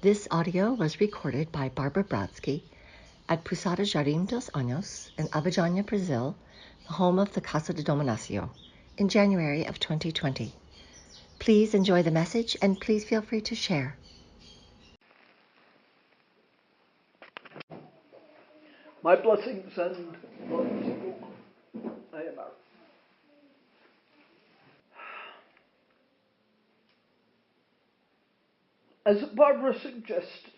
This audio was recorded by Barbara Brodsky at Posada Jardim dos Anjos in Avijana, Brazil, the home of the Casa de Dominacio, in January of 2020. Please enjoy the message and please feel free to share. My blessings and love to you. I am out. As Barbara suggested,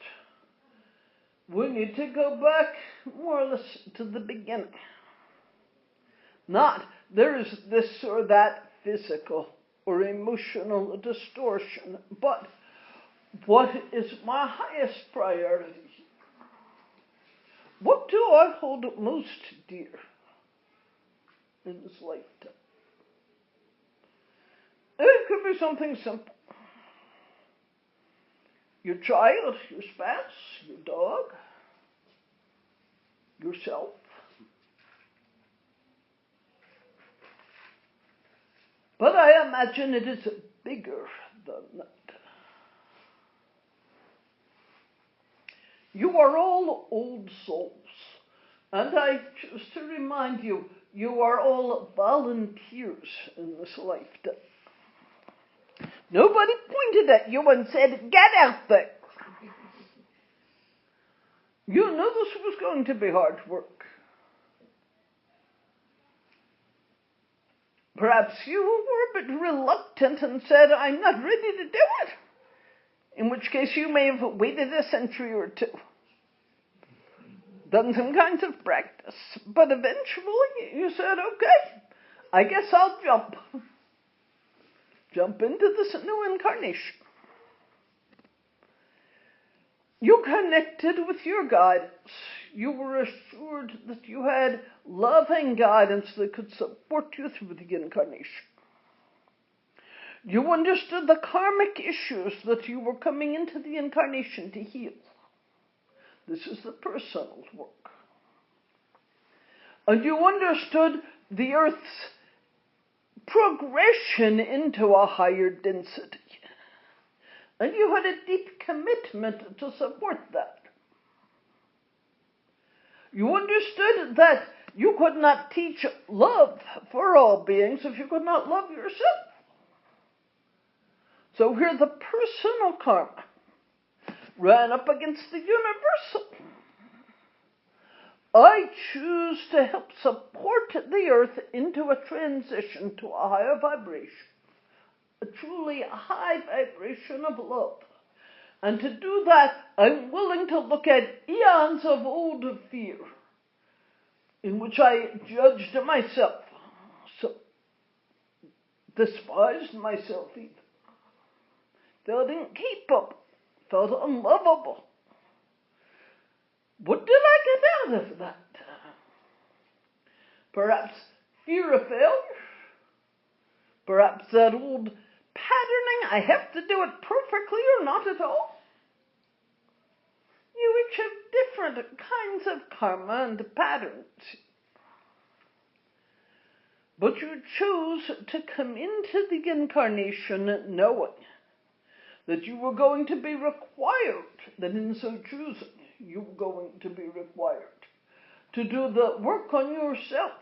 we need to go back more or less to the beginning. Not there is this or that physical or emotional distortion, but what is my highest priority? What do I hold most dear in this lifetime? It could be something simple. Your child, your spouse, your dog, yourself. But I imagine it is bigger than that. You are all old souls, and I choose to remind you, you are all volunteers in this lifetime. Nobody pointed at you and said, get out there. You knew this was going to be hard work. Perhaps you were a bit reluctant and said, I'm not ready to do it. In which case you may have waited a century or two. Done some kinds of practice. But eventually you said, okay, I guess I'll jump. Jump into this new incarnation. You connected with your guidance. You were assured that you had loving guidance that could support you through the incarnation. You understood the karmic issues that you were coming into the incarnation to heal. This is the personal work. And you understood the earth's progression into a higher density. And you had a deep commitment to support that. You understood that you could not teach love for all beings if you could not love yourself. So here the personal karma ran up against the universal. I choose to help support the earth into a transition to a higher vibration. A truly high vibration of love. And to do that, I'm willing to look at eons of old fear in which I judged myself, so despised myself even, felt incapable, felt unlovable. What did I get out of that? Perhaps fear of failure, perhaps that old patterning, I have to do it perfectly or not at all. You each have different kinds of karma and patterns. But you chose to come into the incarnation knowing that you were going to be required, that in so choosing, you were going to be required to do the work on yourself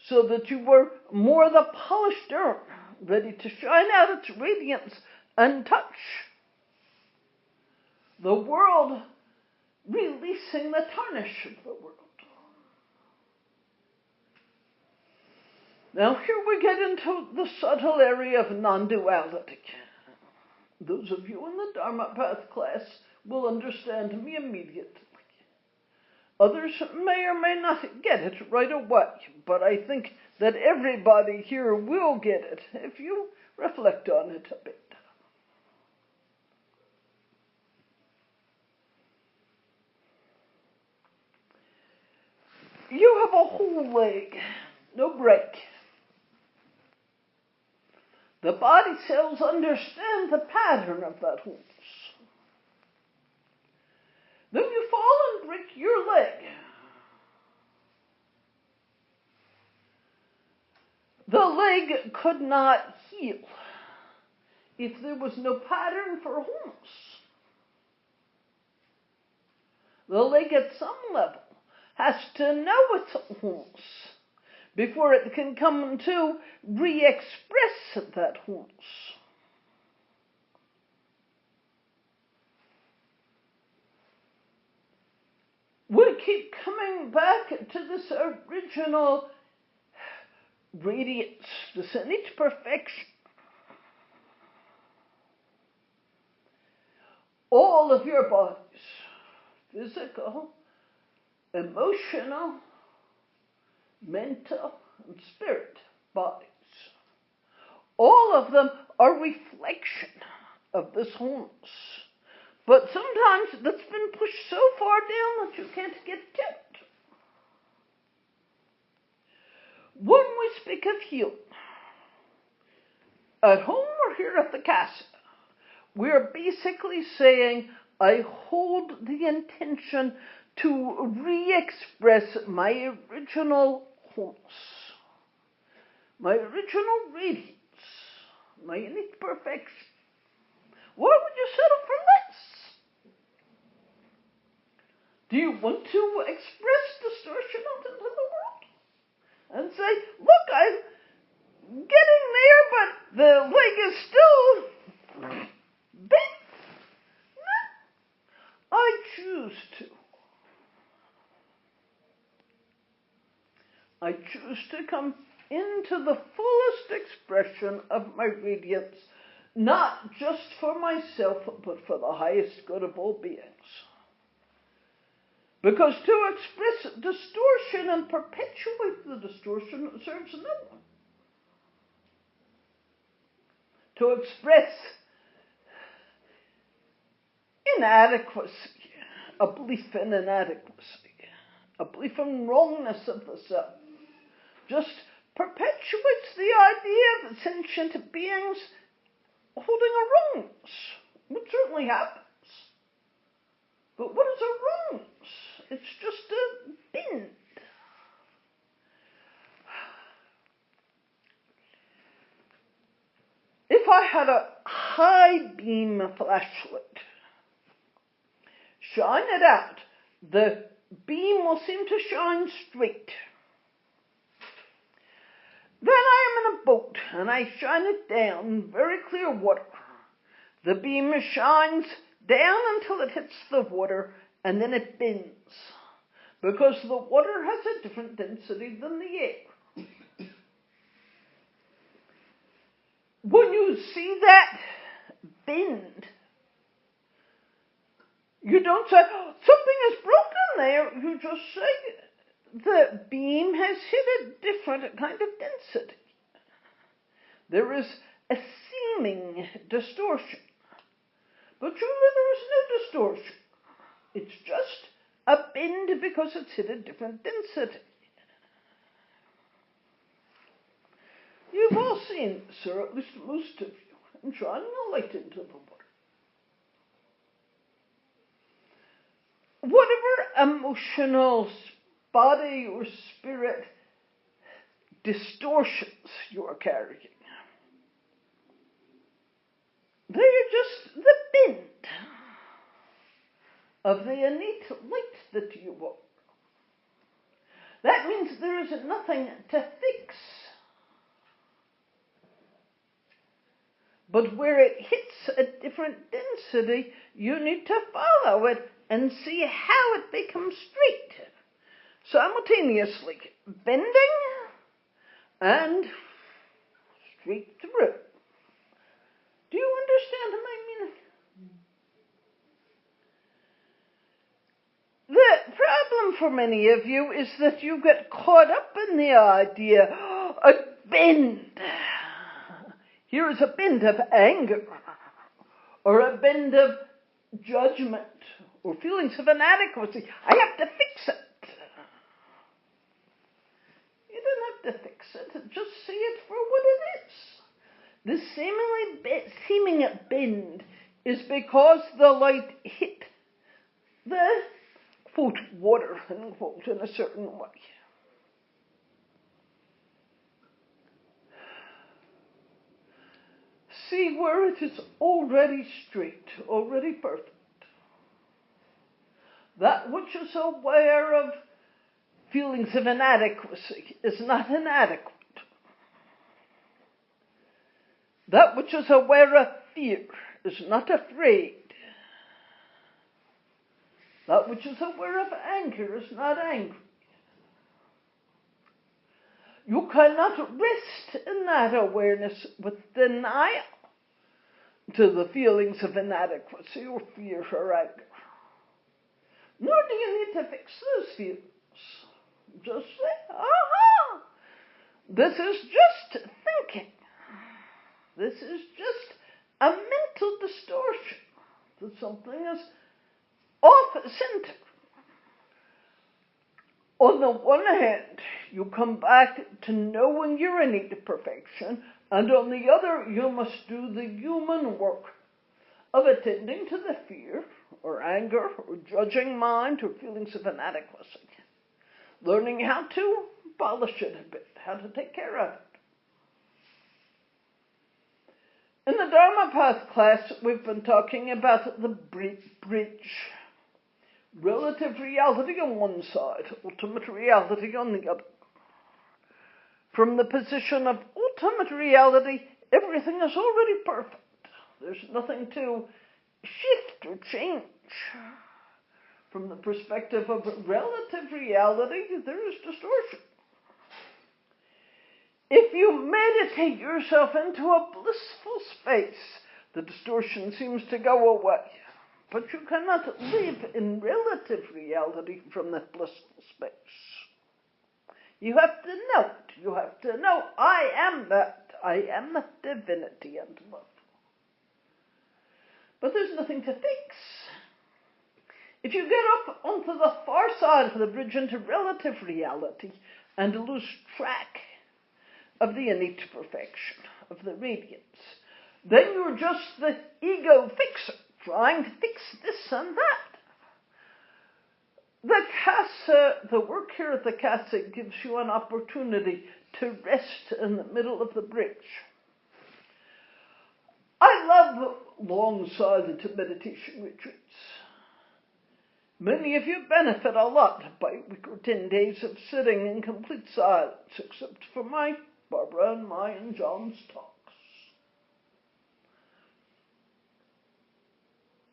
so that you were more the polished earth, ready to shine out its radiance and touch the world, releasing the tarnish of the world. Now here we get into the subtle area of non-duality. Those of you in the Dharma Path class will understand me immediately. Others may or may not get it right away, but I think that everybody here will get it if you reflect on it a bit. You have a whole leg, no break. The body cells understand the pattern of that wholeness. Then you fall and break your leg. The leg could not heal if there was no pattern for wholeness. The leg at some level has to know its wholeness before it can come to re-express that wholeness. We keep coming back to this original radiance, this innate perfection. All of your bodies, physical, emotional, mental, and spirit bodies, all of them are reflection of this wholeness. But sometimes that's been pushed so far down that you can't get to it. When we speak of healing, at home or here at the casa, we're basically saying, I hold the intention to re-express my original wholeness, my original radiance, my innate perfection. Why would you settle for less? Do you want to express distortion out into the world? And say, look, I'm getting there, but the leg is still bent? No. I choose to. I choose to come into the fullest expression of my radiance, not just for myself, but for the highest good of all beings. Because to express distortion and perpetuate the distortion serves no one. To express inadequacy, a belief in inadequacy, a belief in wrongness of the self, just perpetuates the idea of sentient beings holding a wrongness, which certainly happens. But what is a wrongness? It's just a bend. If I had a high beam flashlight, shine it out, the beam will seem to shine straight. Then I am in a boat and I shine it down, very clear water. The beam shines down until it hits the water and then it bends, because the water has a different density than the air. When you see that bend, you don't say, oh, something is broken there. You just say, the beam has hit a different kind of density. There is a seeming distortion. But truly there is no distortion. It's just a bend because it's hit a different density. You've all seen this, or at least most of you, in shining a light into the water. Whatever emotional, body or spirit distortions you are carrying, they are just the bend of the innate light that you are. That means there is nothing to fix. But where it hits a different density, you need to follow it and see how it becomes straight. Simultaneously bending and straight through. Do you understand my meaning? The problem for many of you is that you get caught up in the idea, a bend. Here is a bend of anger, or a bend of judgment, or feelings of inadequacy. I have to fix it. You don't have to fix it. Just see it for what it is. This seeming bend is because the light hit the, quote, water, unquote, in a certain way. See where it is already straight, already perfect. That which is aware of feelings of inadequacy is not inadequate. That which is aware of fear is not afraid. That which is aware of anger is not angry. You cannot rest in that awareness with denial to the feelings of inadequacy or fear or anger. Nor do you need to fix those feelings. Just say, aha, this is just thinking. This is just a mental distortion that something is off-center. On the one hand, you come back to knowing you're in need of perfection, and on the other, you must do the human work of attending to the fear or anger or judging mind or feelings of inadequacy. Learning how to polish it a bit, how to take care of it. In the Dharma Path class, we've been talking about the bridge. Relative reality on one side, ultimate reality on the other. From the position of ultimate reality, everything is already perfect. There's nothing to shift or change. From the perspective of relative reality, there is distortion. If you meditate yourself into a blissful space, the distortion seems to go away. But you cannot live in relative reality from that blissful space. You have to know it. You have to know, I am that. I am the divinity and love. But there's nothing to fix. If you get up onto the far side of the bridge into relative reality and lose track of the innate perfection, of the radiance, then you're just the ego fixer, trying to fix this and that. The casa, the work here at the casa gives you an opportunity to rest in the middle of the bridge. I love long silent meditation retreats. Many of you benefit a lot by a week or 10 days of sitting in complete silence, except for Barbara and my and John's talks.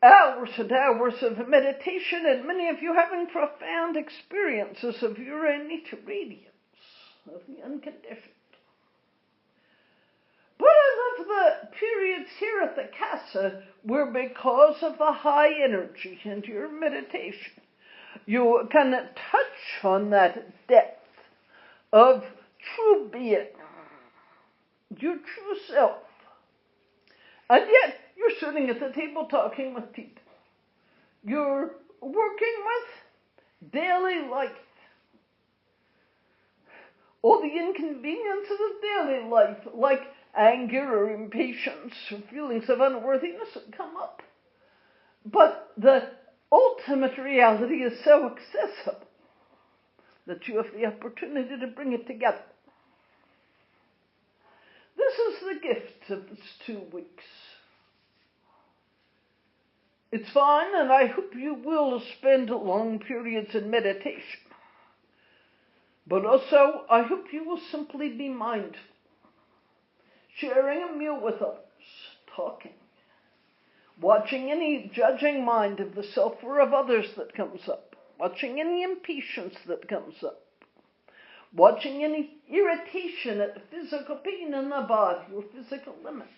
Hours and hours of meditation, and many of you having profound experiences of your innate radiance, of the unconditioned. But I love the periods here at the casa where, because of the high energy and your meditation, you can touch on that depth of true being, your true self. And yet, you're sitting at the table talking with people. You're working with daily life. All the inconveniences of daily life, like anger or impatience or feelings of unworthiness, come up. But the ultimate reality is so accessible that you have the opportunity to bring it together. This is the gift of these 2 weeks. It's fine, and I hope you will spend long periods in meditation. But also, I hope you will simply be mindful, sharing a meal with others, talking, watching any judging mind of the self or of others that comes up, watching any impatience that comes up, watching any irritation at physical pain in the body or physical limits.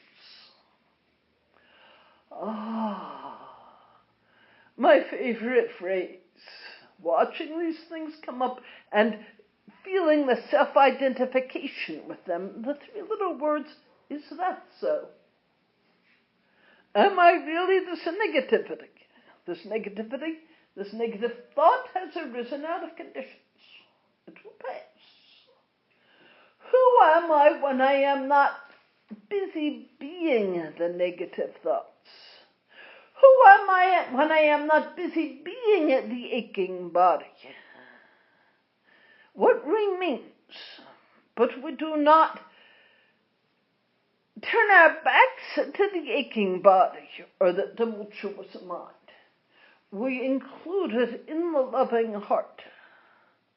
My favorite phrase, watching these things come up and feeling the self-identification with them, the 3 little words, is that so? Am I really this negativity? This negative thought has arisen out of conditions. It will pass. Who am I when I am not busy being the negative thoughts? Who am I when I am not busy being the aching body? What remains? But we do not turn our backs to the aching body or the tumultuous mind. we include it in the loving heart.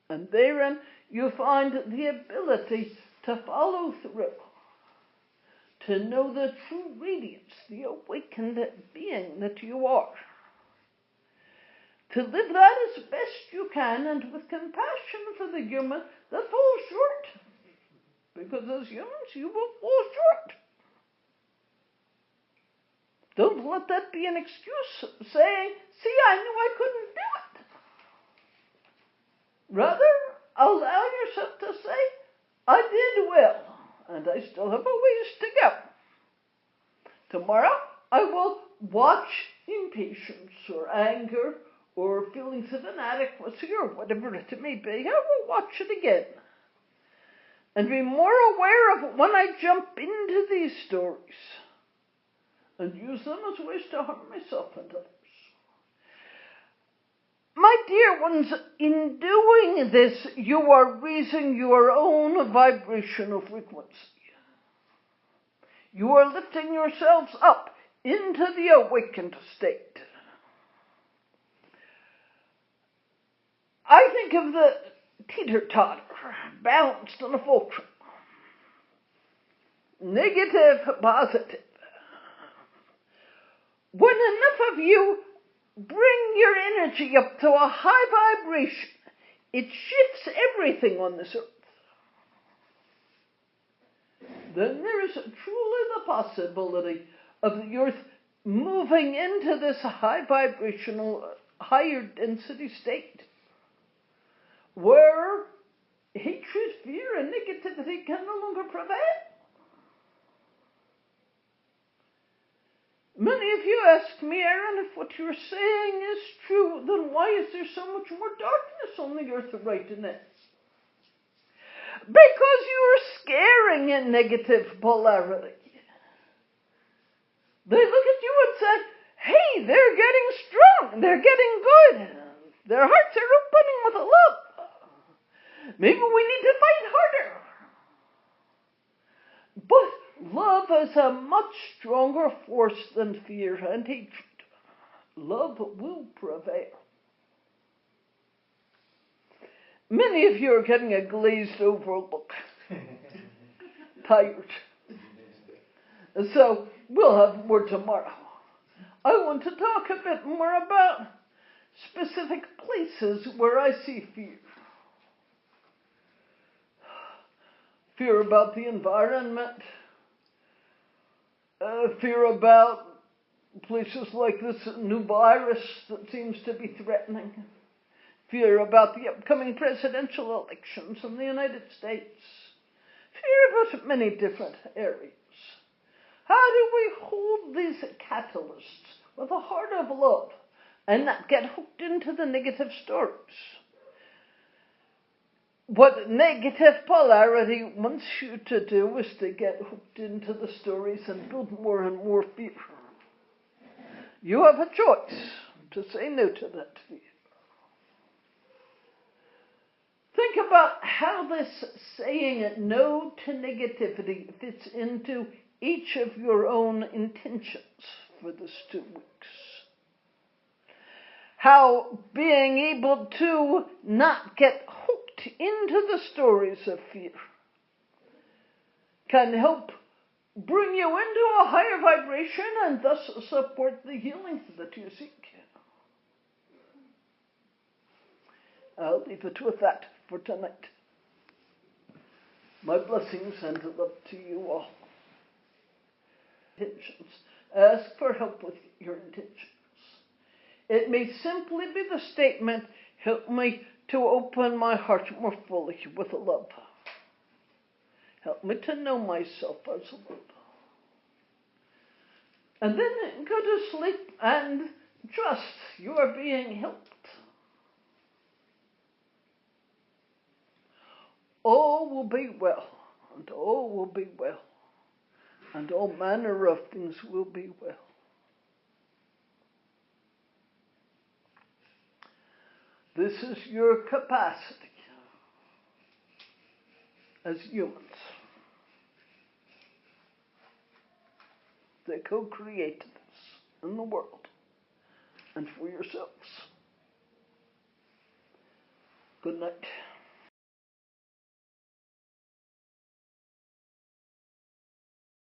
And therein you find the ability to follow through, to know the true radiance, the awakened being that you are. To live that as best you can and with compassion for the human that falls short. Because as humans, you will fall short. Don't let that be an excuse saying, see, I knew I couldn't do it. Rather, allow yourself to say, I did well, and I still have a ways to go. Tomorrow, I will watch impatience or anger or feelings of inadequacy or whatever it may be. I will watch it again. And be more aware of it when I jump into these stories and use them as ways to harm myself and others. My dear ones, in doing this, you are raising your own vibrational frequency. You are lifting yourselves up into the awakened state. I think of the teeter-totter, balanced on a fulcrum. Negative, positive. When enough of you bring your energy up to a high vibration, it shifts everything on this earth. Then there is truly the possibility of the earth moving into this high vibrational, higher density state, where hatred, fear, and negativity can no longer prevail. Many of you ask me, Aaron, if what you're saying is true, then why is there so much more darkness on the earth right now? Because you're scaring a negative polarity. They look at you and say, hey, they're getting strong, they're getting good, their hearts are opening with love. Maybe we need to fight harder. But love is a much stronger force than fear and hatred. Love will prevail. Many of you are getting a glazed over look. Tired. So we'll have more tomorrow. I want to talk a bit more about specific places where I see fear. Fear about the environment. Fear about places like this new virus that seems to be threatening. Fear about the upcoming presidential elections in the United States. Fear about many different areas. How do we hold these catalysts with a heart of love and not get hooked into the negative stories? What negative polarity wants you to do is to get hooked into the stories and build more and more fear. You have a choice to say no to that fear. Think about how this saying no to negativity fits into each of your own intentions for this 2 weeks. How being able to not get hooked into the stories of fear can help bring you into a higher vibration and thus support the healing that you seek. I'll leave it with that for tonight. My blessings and love to you all. Intentions. Ask for help with your intentions. It may simply be the statement, help me to open my heart more fully with love. Help me to know myself as love. And then go to sleep and trust you are being helped. All will be well, and all will be well, and all manner of things will be well. This is your capacity as humans that co-created this in the world and for yourselves. Good night.